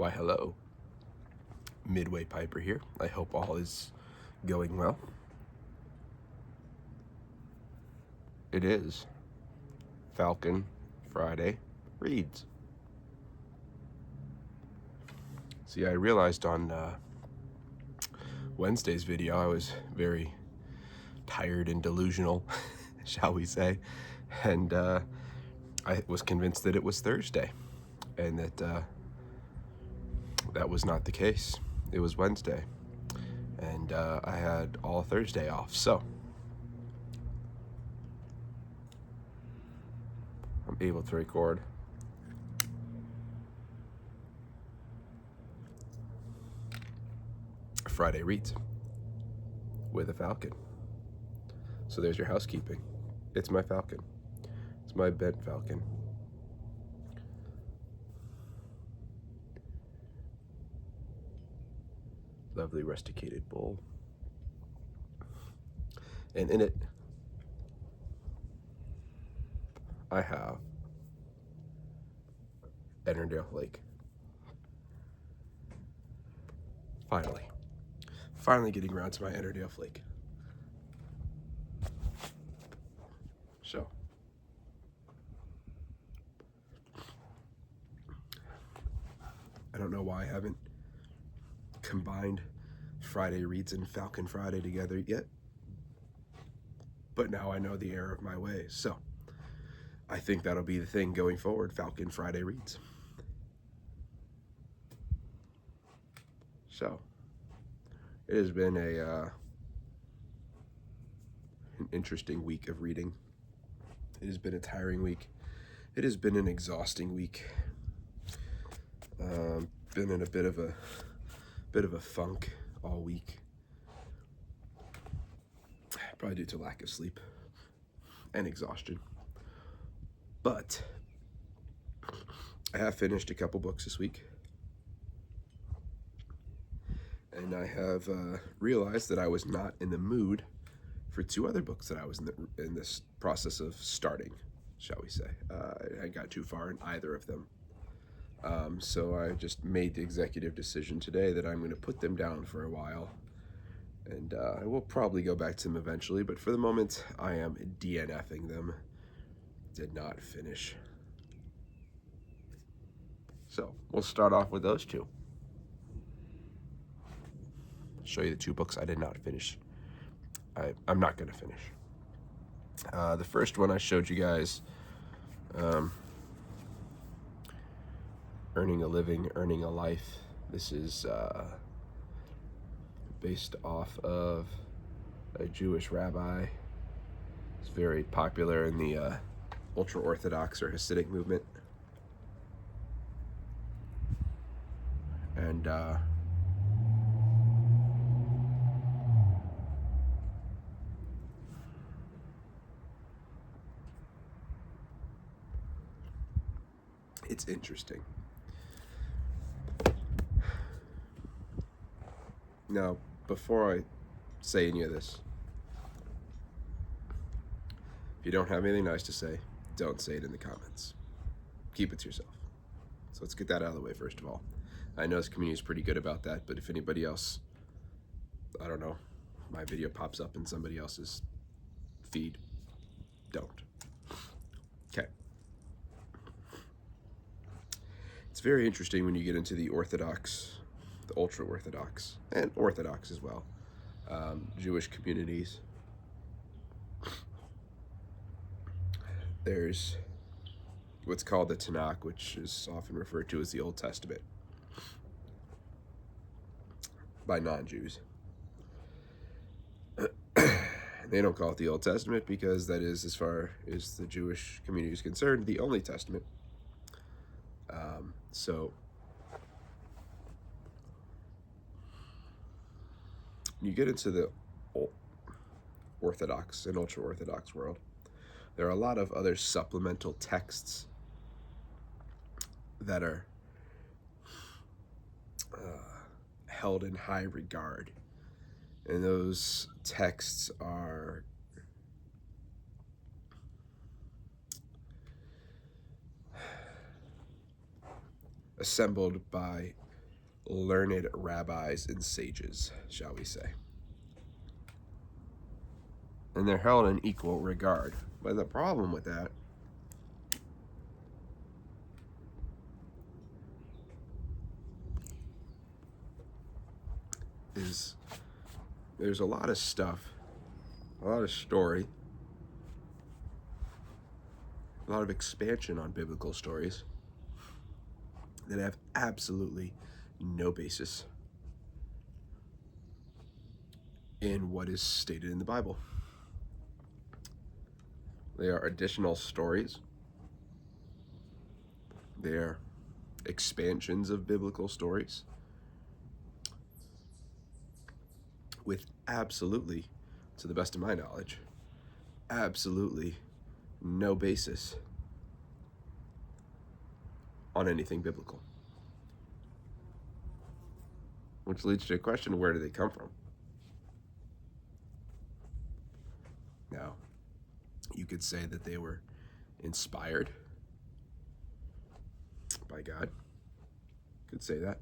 Why, hello. Midway Piper here. I hope all is going well. It is Falcon Friday Reads. See, I realized on Wednesday's video I was very tired and delusional, shall we say, and I was convinced that it was Thursday, and that that was not the case. It was Wednesday, and I had all Thursday off, so I'm able to record Friday Reads with a Falcon. So there's your housekeeping. It's my Falcon. It's my bent Falcon. Lovely rusticated bowl. And in it, I have Ennerdale Lake. Finally getting around to my Ennerdale Flake. So, I don't know why I haven't combined Friday Reads and Falcon Friday together yet, but now I know the error of my ways. So, I think that'll be the thing going forward, Falcon Friday Reads. So, it has been an interesting week of reading. It has been a tiring week. It has been an exhausting week. Been in a bit of a funk all week. Probably due to lack of sleep and exhaustion. But I have finished a couple books this week. And I have realized that I was not in the mood for two other books that I was in this process of starting, shall we say. I got too far in either of them. So I just made the executive decision today that I'm going to put them down for a while. And I will probably go back to them eventually, but for the moment, I am DNFing them. Did not finish. So we'll start off with those two. Show you the two books I did not finish. I'm not going to finish. The first one I showed you guys, Earning a Living, Earning a Life. This is based off of a Jewish rabbi. It's very popular in the ultra-Orthodox or Hasidic movement. And it's interesting. Now, before I say any of this, if you don't have anything nice to say, don't say it in the comments. Keep it to yourself. So let's get that out of the way first of all. I know this community is pretty good about that, but if anybody else, I don't know, my video pops up in somebody else's feed, don't. Okay. It's very interesting when you get into the Orthodox, the ultra-Orthodox, and Orthodox as well, Jewish communities. There's what's called the Tanakh, which is often referred to as the Old Testament by non-Jews. They don't call it the Old Testament because that is, as far as the Jewish community is concerned, the only testament. So you get into the Orthodox and ultra-Orthodox world, there are a lot of other supplemental texts that are held in high regard. And those texts are assembled by learned rabbis and sages, shall we say. And they're held in equal regard. But the problem with that is there's a lot of stuff, a lot of story, a lot of expansion on biblical stories that have absolutely no basis in what is stated in the Bible. They are additional stories. They are expansions of biblical stories with absolutely, to the best of my knowledge, absolutely no basis on anything biblical. Which leads to a question, where do they come from? Now, you could say that they were inspired by God. Could say that.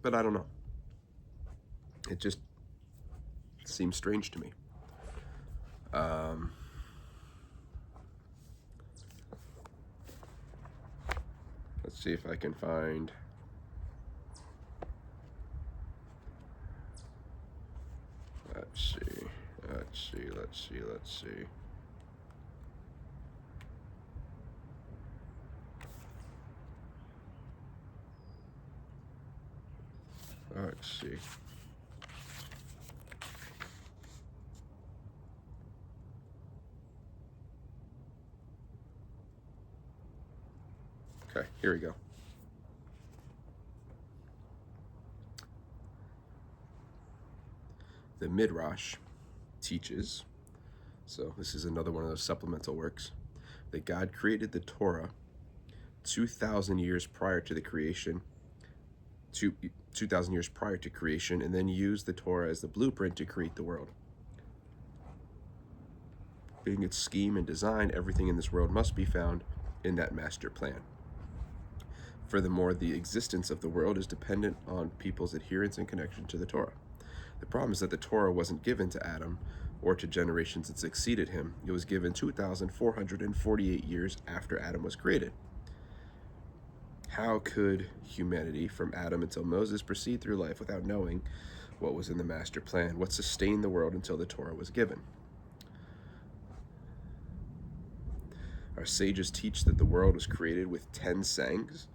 But I don't know. It just seems strange to me. Let's see if I can find. Let's see. Let's see. Okay, here we go. The Midrash teaches, so this is another one of those supplemental works, that God created the Torah 2,000 years prior to the creation, 2,000 years prior to creation, and then used the Torah as the blueprint to create the world. Being its scheme and design, everything in this world must be found in that master plan. Furthermore, the existence of the world is dependent on people's adherence and connection to the Torah. The problem is that the Torah wasn't given to Adam or to generations that succeeded him. It was given 2,448 years after Adam was created. How could humanity, from Adam until Moses, proceed through life without knowing what was in the master plan, what sustained the world until the Torah was given? Our sages teach that the world was created with 10 sayings.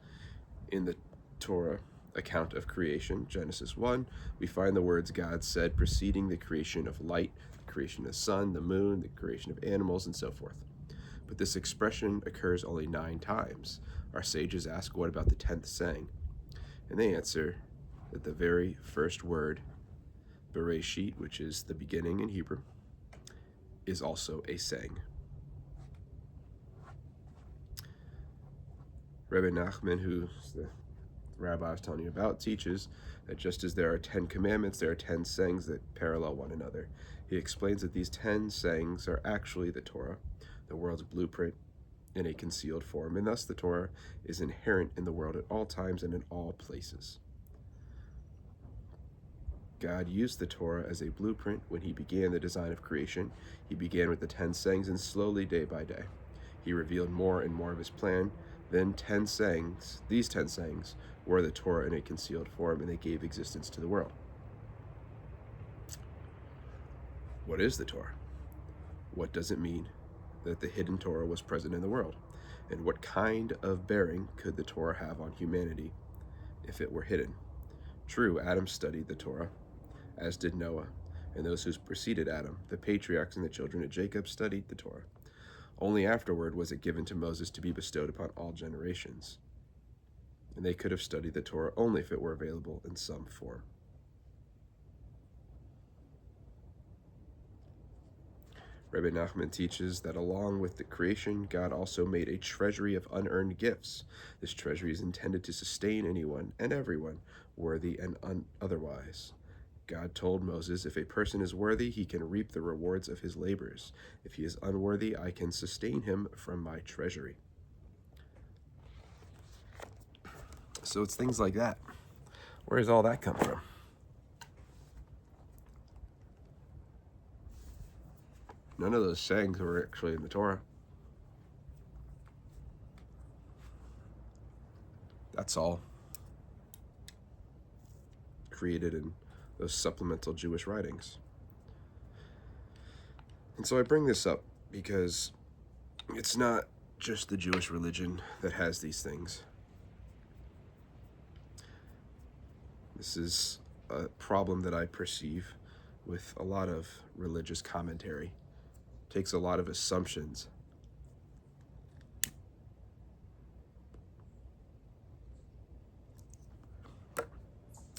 In the Torah account of creation, Genesis 1, we find the words God said preceding the creation of light, the creation of the sun, the moon, the creation of animals, and so forth. But this expression occurs only 9 times. Our sages ask, what about the 10th saying? And they answer that the very first word, Bereshit, which is the beginning in Hebrew, is also a saying. Rebbe Nachman, who's the rabbi I was telling you about, teaches that just as there are 10 commandments, there are 10 sayings that parallel one another. He explains that these 10 sayings are actually the Torah, the world's blueprint in a concealed form, and thus the Torah is inherent in the world at all times and in all places. God used the Torah as a blueprint when he began the design of creation. He began with the 10 sayings, and slowly, day by day, he revealed more and more of his plan. Then 10 sayings, these 10 sayings, were the Torah in a concealed form, and they gave existence to the world. What is the Torah? What does it mean that the hidden Torah was present in the world? And what kind of bearing could the Torah have on humanity if it were hidden? True, Adam studied the Torah, as did Noah, and those who preceded Adam. The patriarchs and the children of Jacob studied the Torah. Only afterward was it given to Moses to be bestowed upon all generations. And they could have studied the Torah only if it were available in some form. Rebbe Nachman teaches that along with the creation, God also made a treasury of unearned gifts. This treasury is intended to sustain anyone and everyone, worthy and otherwise. God told Moses, if a person is worthy, he can reap the rewards of his labors. If he is unworthy, I can sustain him from my treasury. So it's things like that. Where does all that come from? None of those sayings were actually in the Torah. That's all created in those supplemental Jewish writings. And so I bring this up because it's not just the Jewish religion that has these things. This is a problem that I perceive with a lot of religious commentary. It takes a lot of assumptions.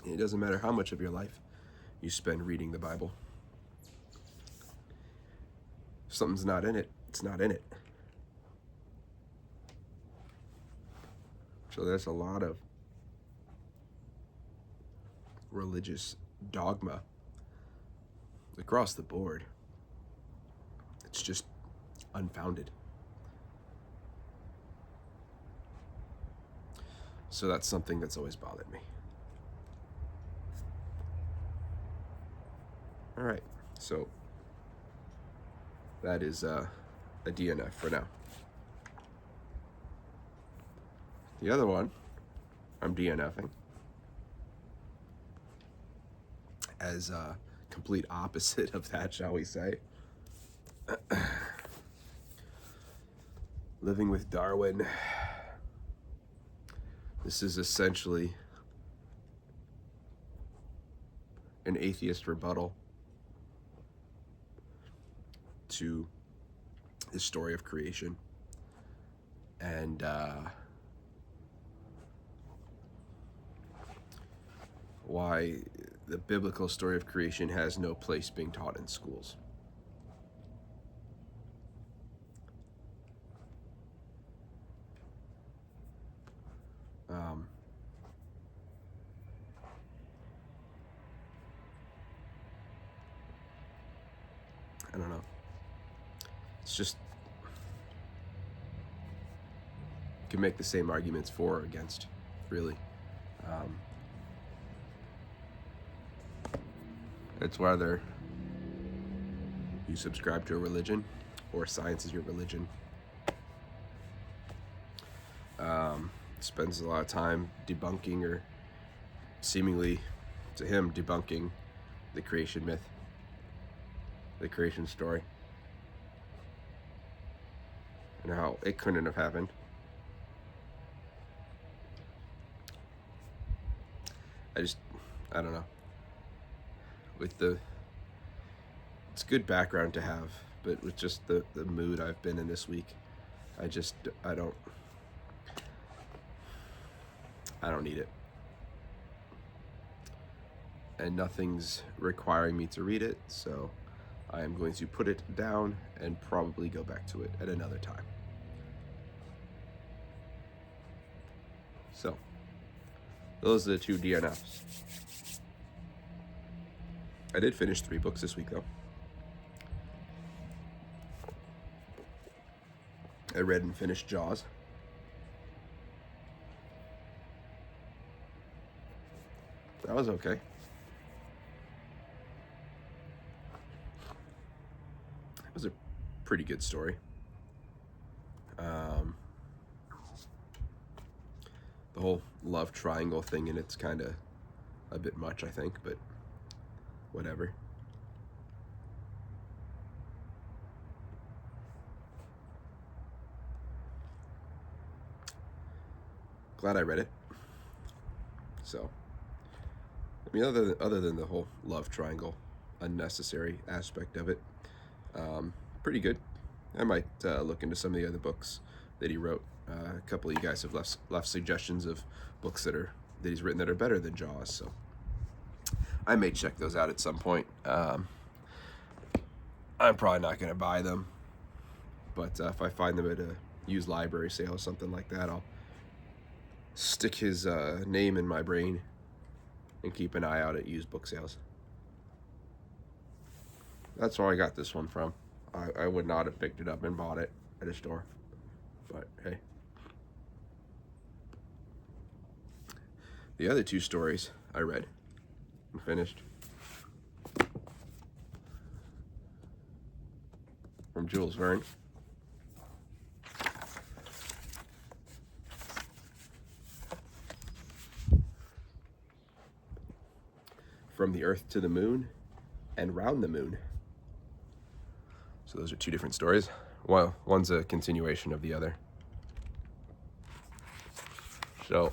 It doesn't matter how much of your life you spend reading the Bible. If something's not in it, it's not in it. So there's a lot of religious dogma across the board. It's just unfounded. So that's something that's always bothered me. All right, so that is a DNF for now. The other one, I'm DNFing as a complete opposite of that, shall we say. Living with Darwin. This is essentially an atheist rebuttal to the story of creation and why the biblical story of creation has no place being taught in schools. I don't know. It's just, you can make the same arguments for or against, really. It's whether you subscribe to a religion or science is your religion. Spends a lot of time debunking, or seemingly to him debunking, the creation myth, the creation story, and how it couldn't have happened. I don't know. It's good background to have, but with just the mood I've been in this week, I don't need it. And nothing's requiring me to read it, so I am going to put it down and probably go back to it at another time. So, those are the two DNFs. I did finish 3 books this week, though. I read and finished Jaws. That was okay. It was a pretty good story. The whole love triangle thing in it's kind of a bit much, I think, but whatever. Glad I read it. So, I mean, other than the whole love triangle, unnecessary aspect of it, pretty good. I might look into some of the other books that he wrote. A couple of you guys have left suggestions of books that he's written that are better than Jaws, so I may check those out at some point. I'm probably not going to buy them, but if I find them at a used library sale or something like that, I'll stick his name in my brain and keep an eye out at used book sales. That's where I got this one from. I would not have picked it up and bought it at a store, but hey. The other two stories I read and finished from Jules Verne. From the Earth to the Moon and Round the Moon. So those are two different stories. Well, one's a continuation of the other. So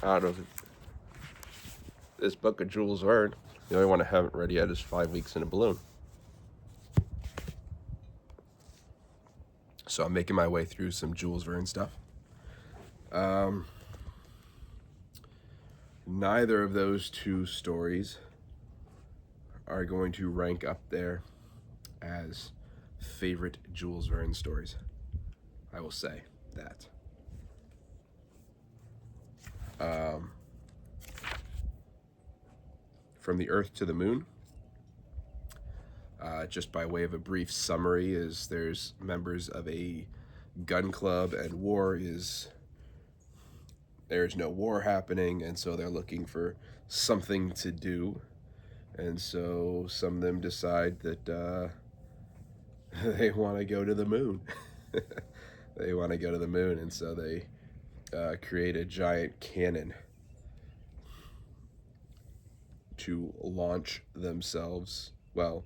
out of this book of Jules Verne, the only one I haven't read yet is 5 Weeks in a Balloon. So I'm making my way through some Jules Verne stuff. Neither of those two stories are going to rank up there as favorite Jules Verne stories. I will say that. From the Earth to the Moon, just by way of a brief summary, is there's members of a gun club and there's no war happening, and so they're looking for something to do. And so some of them decide that they want to go to the moon. They want to go to the moon, and so they create a giant cannon to launch themselves. Well,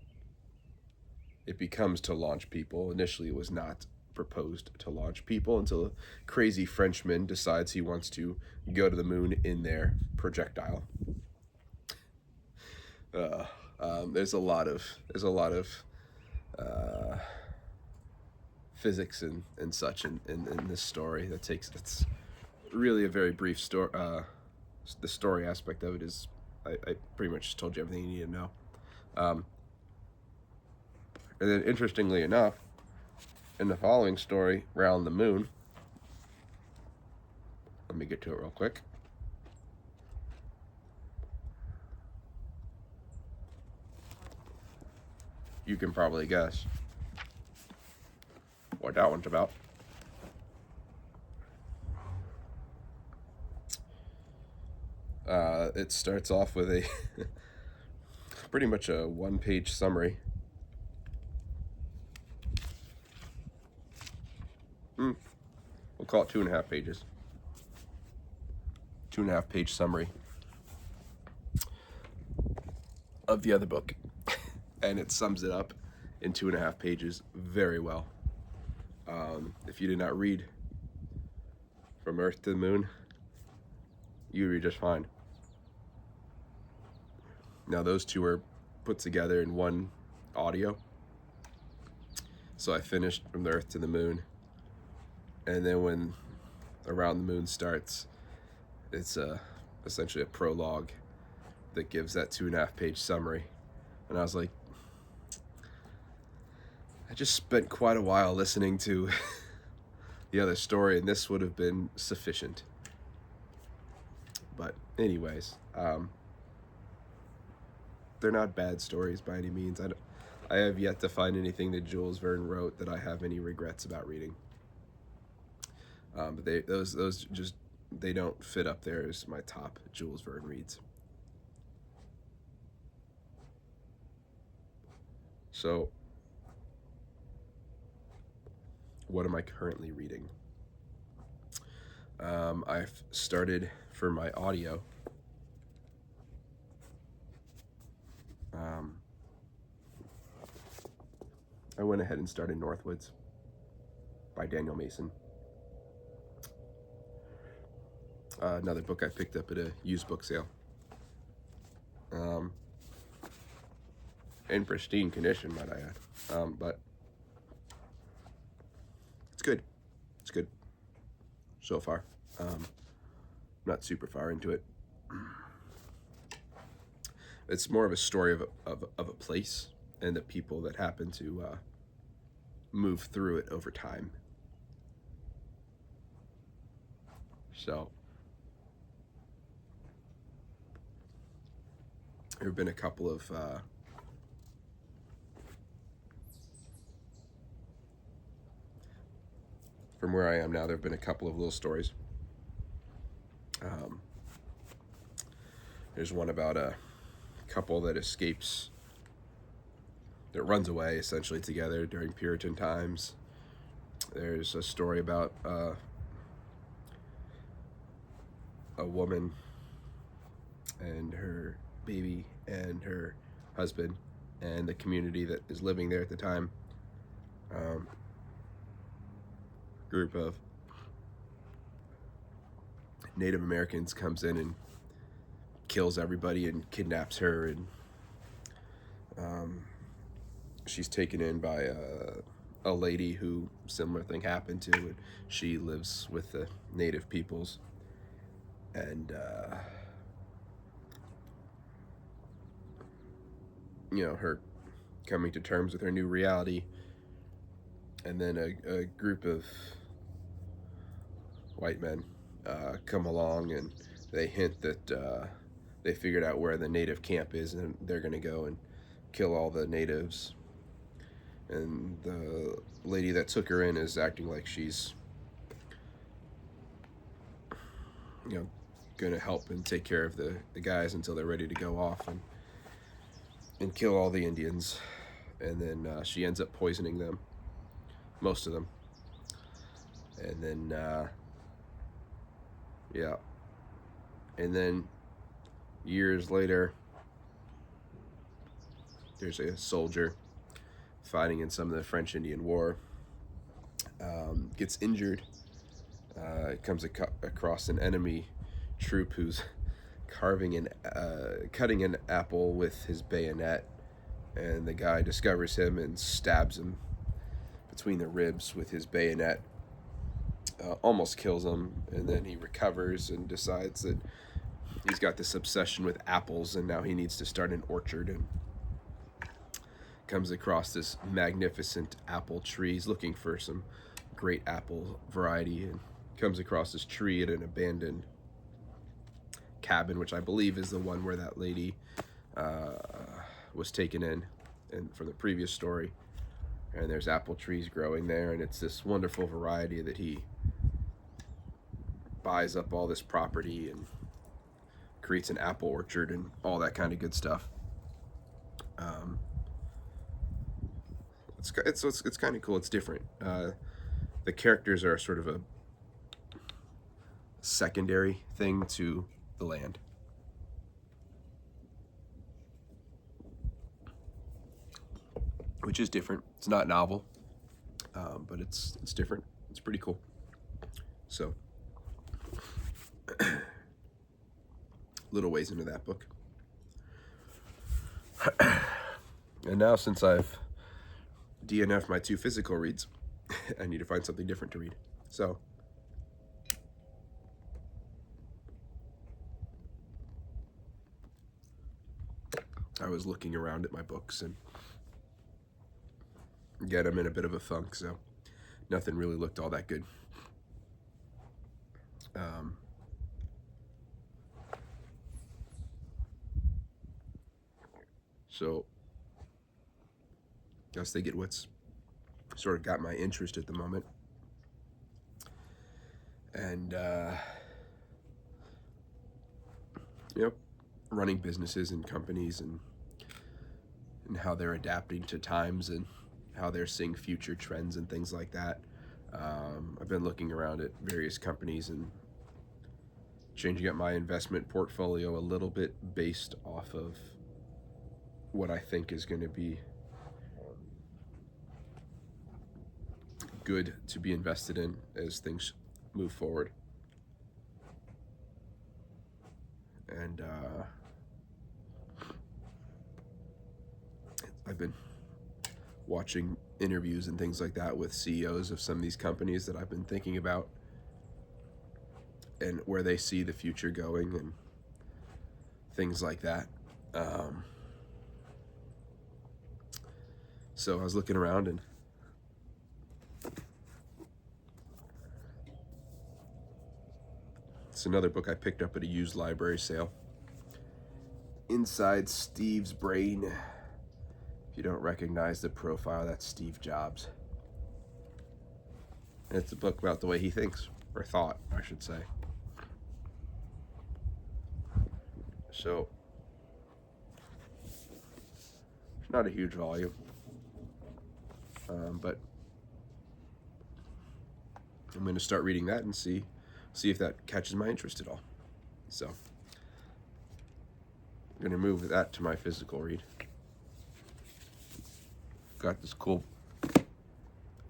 it becomes to launch people. Initially, it was not proposed to launch people until a crazy Frenchman decides he wants to go to the moon in their projectile. There's a lot of physics and such in this story. It's really a very brief story. The story aspect of it is, I pretty much just told you everything you need to know. And then, interestingly enough, in the following story, Round the Moon, let me get to it real quick. You can probably guess what that one's about. It starts off with a pretty much a one-page summary. We'll call it 2.5 pages. 2.5 page summary of the other book. And it sums it up in 2.5 pages very well. If you did not read From Earth to the Moon, you would be just fine. Now those two are put together in one audio. So I finished From the Earth to the Moon, and then when Around the Moon starts, it's essentially a prologue that gives that 2.5 page summary. And I was like, I just spent quite a while listening to the other story, and this would have been sufficient. But anyways, they're not bad stories by any means. I have yet to find anything that Jules Verne wrote that I have any regrets about reading. But those just, they don't fit up there as my top Jules Verne reads. So, what am I currently reading? I've started for my audio. I went ahead and started Northwoods by Daniel Mason. Another book I picked up at a used book sale. In pristine condition, might I add. But it's good. It's good so far. Not super far into it. It's more of a story of a place and the people that happen to move through it over time. So there have been a couple of from where I am now, there have been a couple of little stories. There's one about a couple that runs away essentially together during Puritan times. There's a story about a woman and her baby and her husband and the community that is living there at the time. Group of Native Americans comes in and kills everybody and kidnaps her, and she's taken in by a lady who similar thing happened to, and she lives with the native peoples, and her coming to terms with her new reality. And then a group of white men come along, and they hint that they figured out where the native camp is, and they're going to go and kill all the natives. And the lady that took her in is acting like she's going to help and take care of the guys until they're ready to go off and kill all the Indians. And then she ends up poisoning them, most of them. And then and then years later, there's a soldier fighting in some of the French Indian War, gets injured, comes across an enemy troop who's cutting an apple with his bayonet, and the guy discovers him and stabs him between the ribs with his bayonet, almost kills him, and then he recovers and decides that he's got this obsession with apples, and now he needs to start an orchard, and comes across this magnificent apple tree. He's looking for some great apple variety, and comes across this tree at an abandoned cabin, which I believe is the one where that lady was taken in and from the previous story. And there's apple trees growing there, and it's this wonderful variety that he buys up all this property and creates an apple orchard and all that kind of good stuff. It's kind of cool. It's different. The characters are sort of a secondary thing to the land. Which is different. It's not novel, but it's different. It's pretty cool. So, little ways into that book. And now, since I've DNF'd my 2 physical reads, I need to find something different to read. So, I was looking around at my books, and again, I'm in a bit of a funk, so nothing really looked all that good. So, I was thinking what's sort of got my interest at the moment. And, running businesses and companies, and how they're adapting to times, and how they're seeing future trends and things like that. I've been looking around at various companies and changing up my investment portfolio a little bit based off of what I think is going to be good to be invested in as things move forward. And I've been watching interviews and things like that with CEOs of some of these companies that I've been thinking about, and where they see the future going and things like that. So I was looking around, and it's another book I picked up at a used library sale. Inside Steve's Brain. If you don't recognize the profile, that's Steve Jobs. It's a book about the way he thinks, or thought, I should say. So, it's not a huge volume, but I'm going to start reading that and see if that catches my interest at all. So, I'm going to move that to my physical read. Got this cool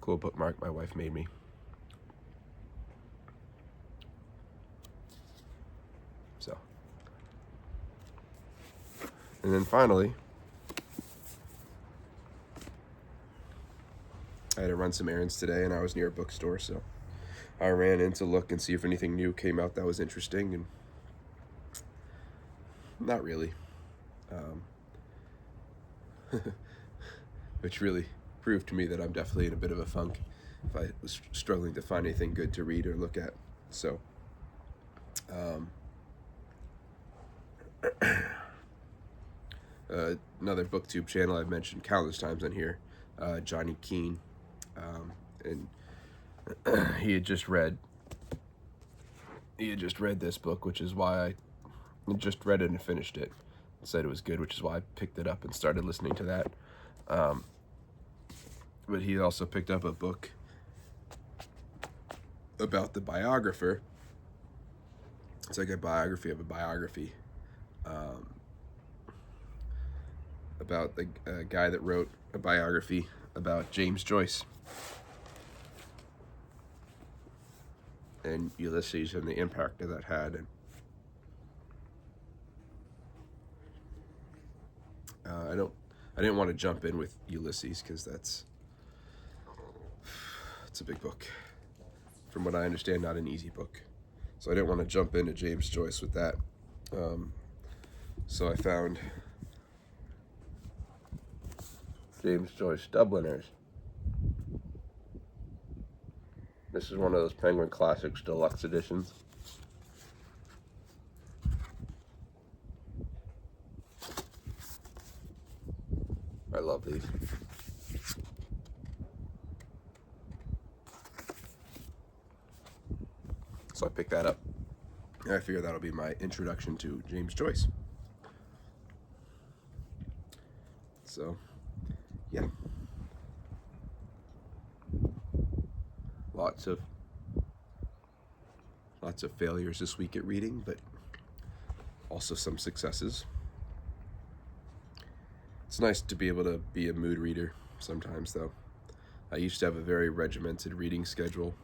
bookmark my wife made me. So, and then finally, I had to run some errands today, and I was near a bookstore, so I ran in to look and see if anything new came out that was interesting, and not really. Which really proved to me that I'm definitely in a bit of a funk if I was struggling to find anything good to read or look at. So, another booktube channel I've mentioned countless times on here, Johnny Keene, and he had just read this book, which is why I just read it and finished it. Said it was good, which is why I picked it up and started listening to that. But he also picked up a book about the biographer. It's like a biography of a biography, about the guy that wrote a biography about James Joyce and Ulysses and the impact that that had. And I didn't want to jump in with Ulysses because it's a big book. From what I understand, not an easy book. So I didn't want to jump into James Joyce with that. So I found James Joyce Dubliners. This is one of those Penguin Classics deluxe editions. I love these. So I picked that up. And I figure that'll be my introduction to James Joyce. So, yeah. Lots of failures this week at reading, but also some successes. It's nice to be able to be a mood reader sometimes, though. I used to have a very regimented reading schedule,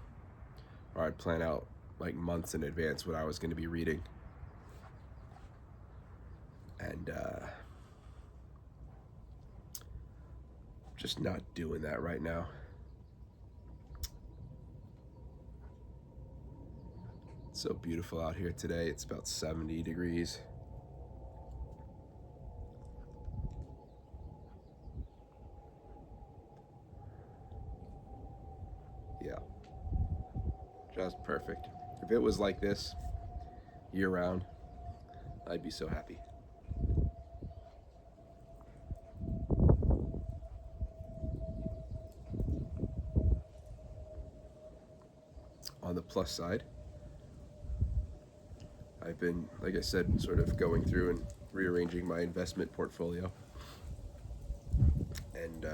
where I'd plan out like months in advance what I was going to be reading. And just not doing that right now. It's so beautiful out here today. It's about 70 degrees. Yeah. Just perfect. If it was like this year round, I'd be so happy. On the plus side, I've been, like I said, sort of going through and rearranging my investment portfolio. And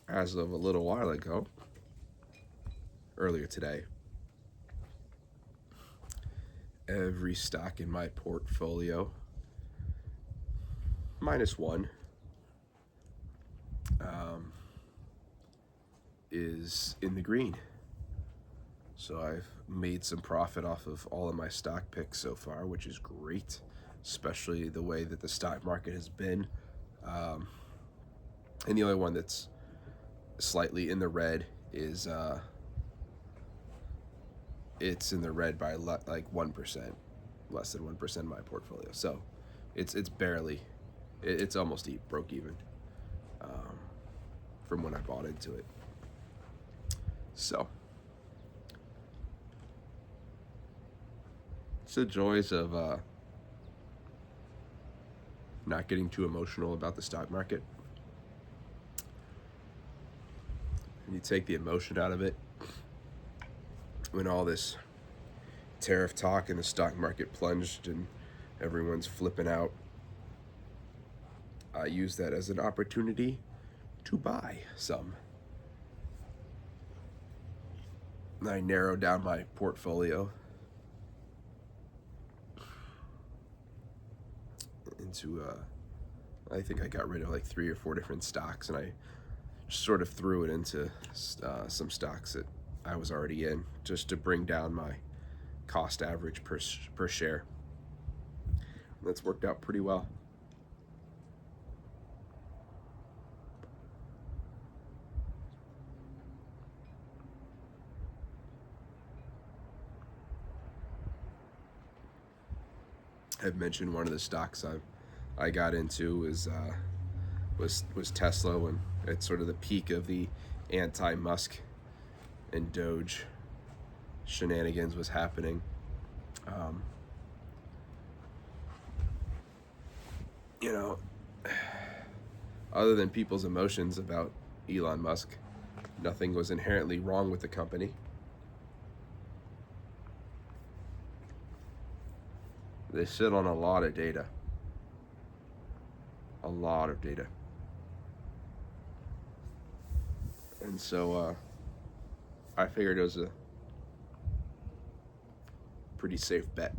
as of a little while ago, earlier today, every stock in my portfolio, minus one, is in the green. So I've made some profit off of all of my stock picks so far, which is great, especially the way that the stock market has been. And the only one that's slightly in the red is it's in the red by like 1%, less than 1% of my portfolio. So it's barely, it's almost broke even from when I bought into it. So it's the joys of not getting too emotional about the stock market. when you take the emotion out of it, when all this tariff talk and the stock market plunged and everyone's flipping out, I use that as an opportunity to buy some. And I narrowed down my portfolio into, I think I got rid of like 3 or 4 different stocks, and I just sort of threw it into some stocks that I was already in, just to bring down my cost average per share. That's worked out pretty well. I've mentioned one of the stocks I got into was Tesla, when it's sort of the peak of the anti-Musk and Doge shenanigans was happening. You know, other than people's emotions about Elon Musk, nothing was inherently wrong with the company. They sit on a lot of data. A lot of data. And so I figured it was a pretty safe bet.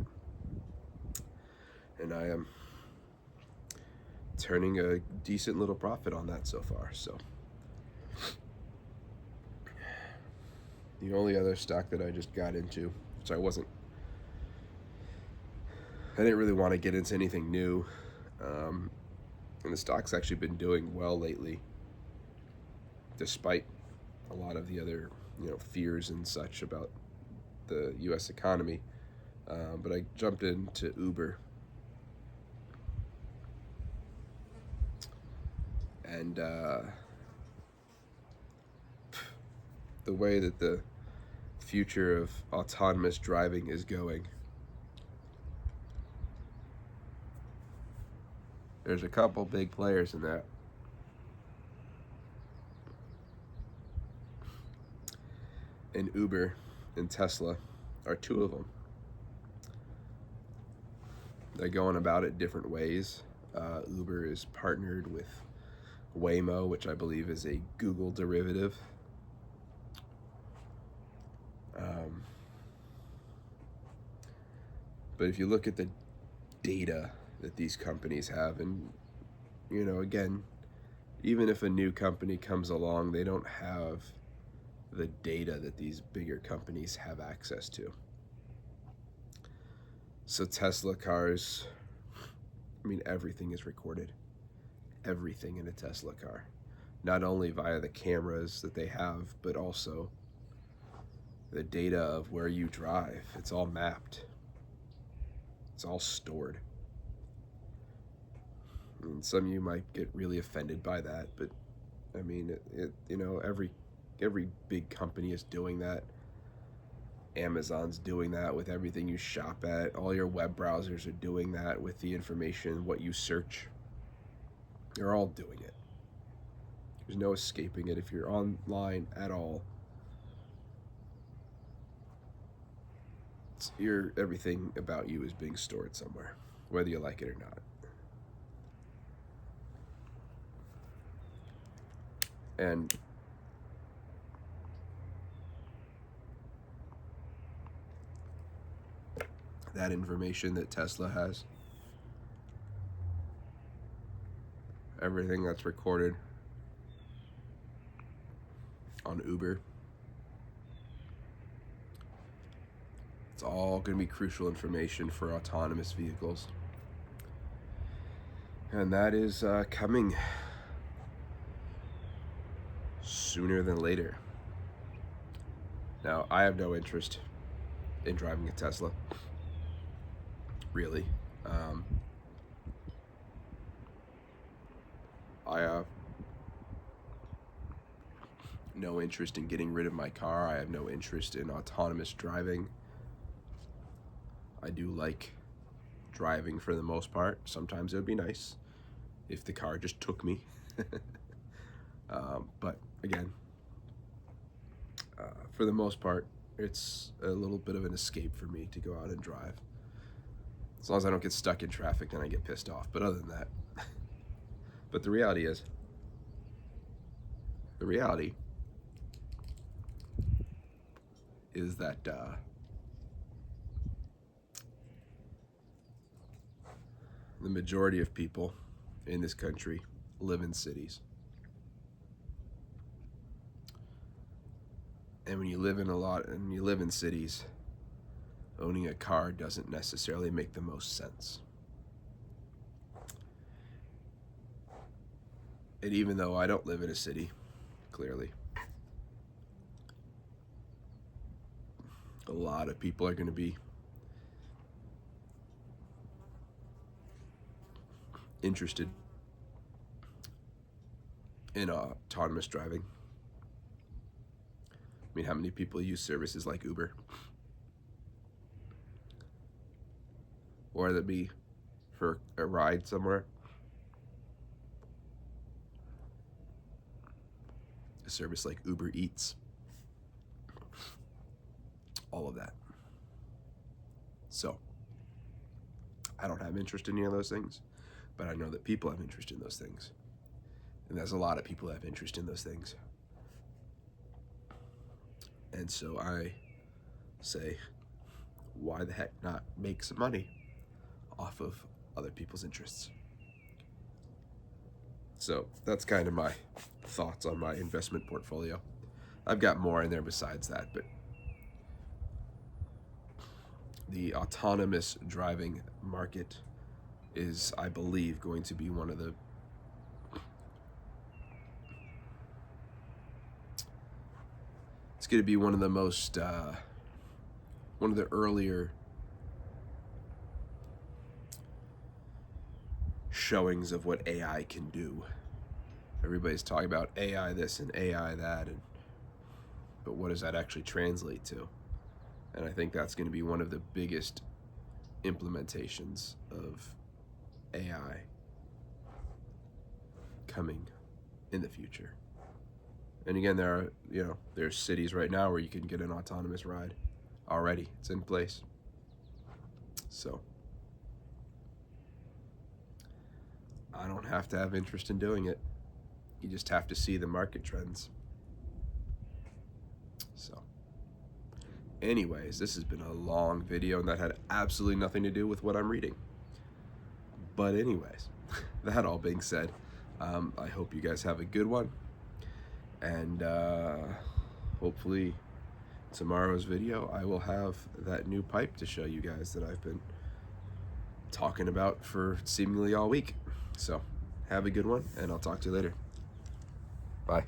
And I am turning a decent little profit on that so far. So the only other stock that I just got into, which I didn't really want to get into anything new, and the stock's actually been doing well lately, despite a lot of the other, fears and such about the U.S. economy. But I jumped into Uber, and the way that the future of autonomous driving is going, there's a couple big players in that. And Uber and Tesla are 2 of them. They're going about it different ways. Uber is partnered with Waymo, which I believe is a Google derivative. But if you look at the data that these companies have, and again, even if a new company comes along, they don't have the data that these bigger companies have access to. So Tesla cars, everything is recorded. Everything in a Tesla car. Not only via the cameras that they have, but also the data of where you drive. It's all mapped. It's all stored. And some of you might get really offended by that, but every big company is doing that. Amazon's doing that with everything you shop at. All your web browsers are doing that with the information, what you search. They're all doing it. There's no escaping it. If you're online at all, everything about you is being stored somewhere, whether you like it or not. And that information that Tesla has, everything that's recorded on Uber, it's all going to be crucial information for autonomous vehicles. And that is coming sooner than later. Now, I have no interest in driving a Tesla, really. I have no interest in getting rid of my car. I have no interest in autonomous driving. I do like driving for the most part. Sometimes it would be nice if the car just took me. But again, For the most part, it's a little bit of an escape for me to go out and drive. As long as I don't get stuck in traffic, then I get pissed off. But other than that, but the reality is that the majority of people in this country live in cities. And when you live in cities, owning a car doesn't necessarily make the most sense. And even though I don't live in a city, clearly, a lot of people are going to be interested in autonomous driving. I mean, how many people use services like Uber? Or whether it be for a ride somewhere, a service like Uber Eats, all of that. So, I don't have interest in any of those things, but I know that people have interest in those things. And there's a lot of people that have interest in those things. And so I say, why the heck not make some money off of other people's interests? So that's kind of my thoughts on my investment portfolio. I've got more in there besides that, but the autonomous driving market is, I believe, going to be one of the most one of the earlier showings of what AI can do. Everybody's talking about AI this and AI that, but what does that actually translate to? And I think that's going to be one of the biggest implementations of AI coming in the future. And again, there's cities right now where you can get an autonomous ride already. It's in place. So I don't have to have interest in doing it. You just have to see the market trends. So anyways, this has been a long video and that had absolutely nothing to do with what I'm reading. But anyways, that all being said, I hope you guys have a good one. And hopefully tomorrow's video I will have that new pipe to show you guys that I've been talking about for seemingly all week. So have a good one, and I'll talk to you later. Bye.